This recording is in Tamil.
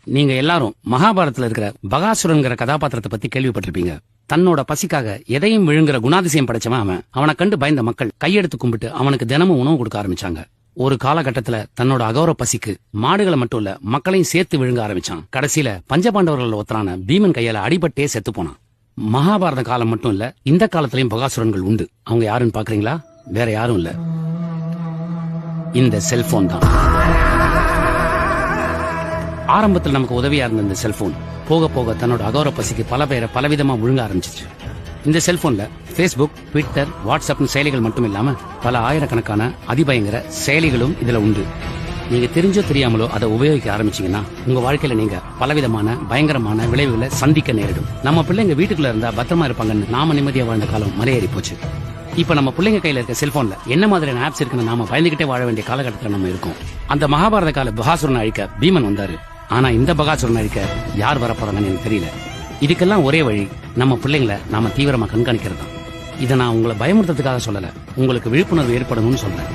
நீங்க எல்லாரும் மகாபாரதத்துல இருக்கிற பகாசுரன்கிற கதாபாத்திரத்தை பத்தி கேள்விப்பட்டிருப்பீங்க. தன்னோட பசிக்காக எதையும் விழுங்குற குணாதிசயம் படைச்சவன் அவனை கண்டு பயந்த மக்கள் கையெடுத்து கும்பிட்டு அவனுக்கு தினமும் உணவு கொடுக்க ஆரம்பிச்சாங்க. ஒரு காலகட்டத்துல தன்னோட அகௌர பசிக்கு மாடுகளை மட்டும் இல்ல மக்களையும் சேர்த்து விழுங்க ஆரம்பிச்சான். கடைசியில பஞ்சபாண்டவர்கள் ஒருத்தரான பீமன் கையால அடிபட்டே செத்து போனான். மகாபாரத காலம் மட்டும் இல்ல, இந்த காலத்திலயும் பகாசுரன்கள் உண்டு. அவங்க யாருன்னு பாக்குறீங்களா? வேற யாரும் இல்ல, இந்த செல்போன் தான். ஆரம்பத்தில் நமக்கு உதவியா இருந்த இந்த செல்போன் போக போக தன்னோட அகௌர பசிக்கு பல பேரை பலவிதமா விழுங்க ஆரம்பிச்சிச்சு. இந்த செல்போன்ல பேஸ்புக், ட்விட்டர், வாட்ஸ்அப் செயலிகள் மட்டும் இல்லாம பல ஆயிரக்கணக்கான அதிபயங்கர செயலிகளும் இதுல உண்டு. நீங்க தெரிஞ்சோ தெரியாமலோ அதை உபயோகிக்க ஆரம்பிச்சீங்கன்னா உங்க வாழ்க்கையில நீங்க பலவிதமான பயங்கரமான விளைவுகளை சந்திக்க நேரிடும். நம்ம பிள்ளைங்க வீட்டுக்குள்ள இருந்தா பத்திரமா இருப்பாங்கன்னு நாம நிம்மதியா வாழ்ந்த காலம் மலையேறி போச்சு. இப்ப நம்ம பிள்ளைங்க கையில இருக்க செல்போன்ல என்ன மாதிரியான ஆப்ஸ் இருக்குன்னு நாம பயந்துகிட்டே வாழ வேண்டிய காலகட்டத்தில் நம்ம இருக்கோம். அந்த மகாபாரத கால பகாசுரனை அழிக்க பீமன் வந்தாரு. ஆனா இந்த பகாசுரனை அழிக்க யார் வரப்போறாங்கன்னு எனக்கு தெரியல. இதுக்கெல்லாம் ஒரே வழி நம்ம பிள்ளைங்களை நாம தீவிரமா கண்காணிக்கிறது தான். இதை நான் உங்களை பயமுறுத்துறதுக்காக சொல்லல, உங்களுக்கு விழிப்புணர்வு ஏற்படணும்னு சொல்றேன்.